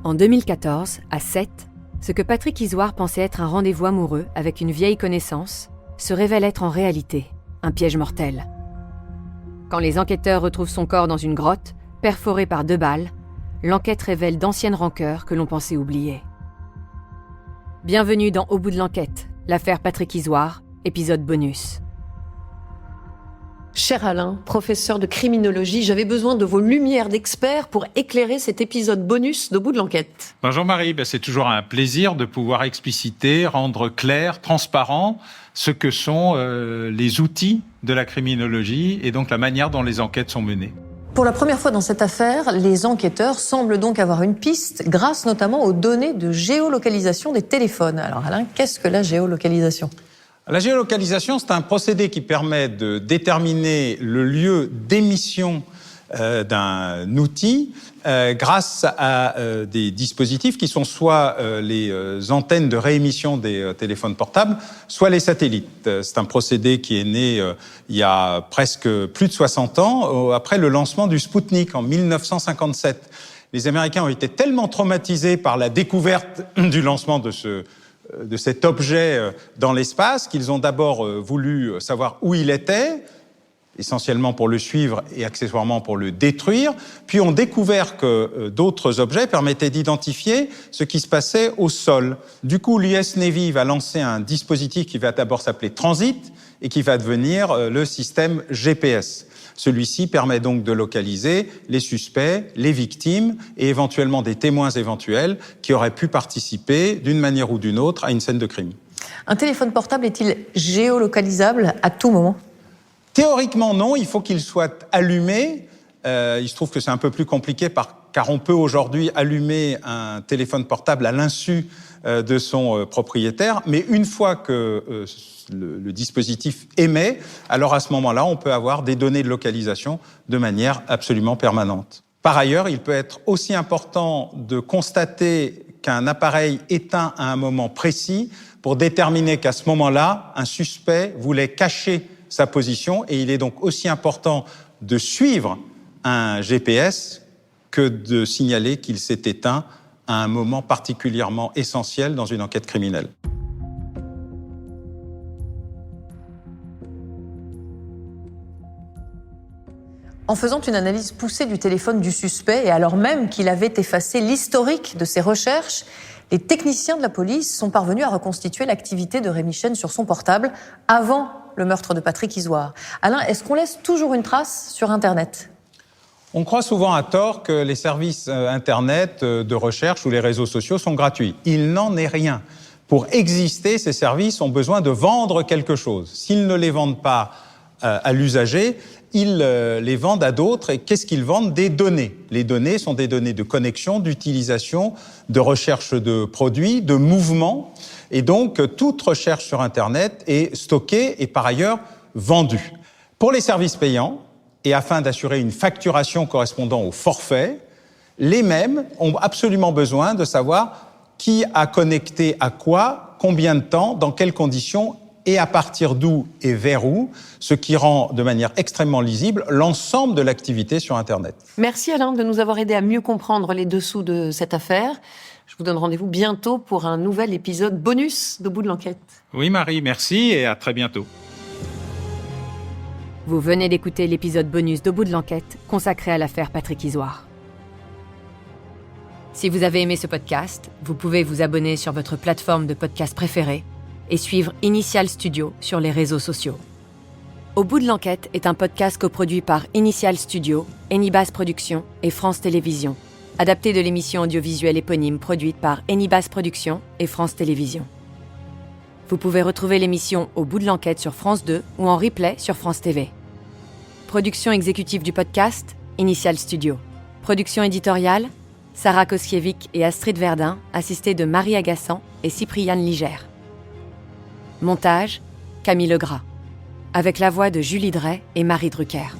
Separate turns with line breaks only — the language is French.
En 2014, à Sète, ce que Patrick Isoard pensait être un rendez-vous amoureux avec une vieille connaissance se révèle être en réalité un piège mortel. Quand les enquêteurs retrouvent son corps dans une grotte, perforé par 2 balles, l'enquête révèle d'anciennes rancœurs que l'on pensait oublier. Bienvenue dans Au bout de l'enquête, l'affaire Patrick Isoard, épisode bonus.
Cher Alain, professeur de criminologie, j'avais besoin de vos lumières d'experts pour éclairer cet épisode bonus d'Au bout de l'enquête.
Bonjour Marie, c'est toujours un plaisir de pouvoir expliciter, rendre clair, transparent ce que sont les outils de la criminologie et donc la manière dont les enquêtes sont menées.
Pour la première fois dans cette affaire, les enquêteurs semblent donc avoir une piste grâce notamment aux données de géolocalisation des téléphones. Alors Alain, qu'est-ce que la géolocalisation ?
La géolocalisation, c'est un procédé qui permet de déterminer le lieu d'émission d'un outil grâce à des dispositifs qui sont soit les antennes de réémission des téléphones portables, soit les satellites. C'est un procédé qui est né il y a presque plus de 60 ans, après le lancement du Spoutnik en 1957. Les Américains ont été tellement traumatisés par la découverte du lancement de cet objet dans l'espace qu'ils ont d'abord voulu savoir où il était, essentiellement pour le suivre et accessoirement pour le détruire, puis ont découvert que d'autres objets permettaient d'identifier ce qui se passait au sol. Du coup, l'US Navy va lancer un dispositif qui va d'abord s'appeler Transit et qui va devenir le système GPS. Celui-ci permet donc de localiser les suspects, les victimes et éventuellement des témoins éventuels qui auraient pu participer d'une manière ou d'une autre à une scène de crime.
Un téléphone portable est-il géolocalisable à tout moment ?
Théoriquement non, il faut qu'il soit allumé. Il se trouve que c'est un peu plus compliqué car on peut aujourd'hui allumer un téléphone portable à l'insu de son propriétaire, mais une fois que le dispositif émet, alors à ce moment-là, on peut avoir des données de localisation de manière absolument permanente. Par ailleurs, il peut être aussi important de constater qu'un appareil éteint à un moment précis pour déterminer qu'à ce moment-là, un suspect voulait cacher sa position et il est donc aussi important de suivre un GPS que de signaler qu'il s'est éteint à un moment particulièrement essentiel dans une enquête criminelle.
En faisant une analyse poussée du téléphone du suspect et alors même qu'il avait effacé l'historique de ses recherches, les techniciens de la police sont parvenus à reconstituer l'activité de Rémi Chesne sur son portable avant le meurtre de Patrick Isoard. Alain, est-ce qu'on laisse toujours une trace sur Internet ?
On croit souvent à tort que les services Internet de recherche ou les réseaux sociaux sont gratuits. Il n'en est rien. Pour exister, ces services ont besoin de vendre quelque chose. S'ils ne les vendent pas à l'usager, ils les vendent à d'autres. Et qu'est-ce qu'ils vendent ? Des données. Les données sont des données de connexion, d'utilisation, de recherche de produits, de mouvements. Et donc, toute recherche sur Internet est stockée et par ailleurs vendue. Pour les services payants, et afin d'assurer une facturation correspondant au forfait, les mêmes ont absolument besoin de savoir qui a connecté à quoi, combien de temps, dans quelles conditions et à partir d'où et vers où, ce qui rend de manière extrêmement lisible l'ensemble de l'activité sur Internet.
Merci Alain de nous avoir aidé à mieux comprendre les dessous de cette affaire. Je vous donne rendez-vous bientôt pour un nouvel épisode bonus d'Au bout de l'enquête.
Oui Marie, merci et à très bientôt.
Vous venez d'écouter l'épisode bonus d'Au bout de l'enquête consacré à l'affaire Patrick Isoard. Si vous avez aimé ce podcast, vous pouvez vous abonner sur votre plateforme de podcast préférée et suivre Initial Studio sur les réseaux sociaux. Au bout de l'enquête est un podcast coproduit par Initial Studio, Enibas Productions et France Télévisions, adapté de l'émission audiovisuelle éponyme produite par Enibas Productions et France Télévisions. Vous pouvez retrouver l'émission Au bout de l'enquête sur France 2 ou en replay sur France TV. Production exécutive du podcast, Initial Studio. Production éditoriale, Sarah Koskiewicz et Astrid Verdun, assistées de Marie Agassan et Cypriane Ligère. Montage, Camille Legras. Avec la voix de Julie Drey et Marie Drucker.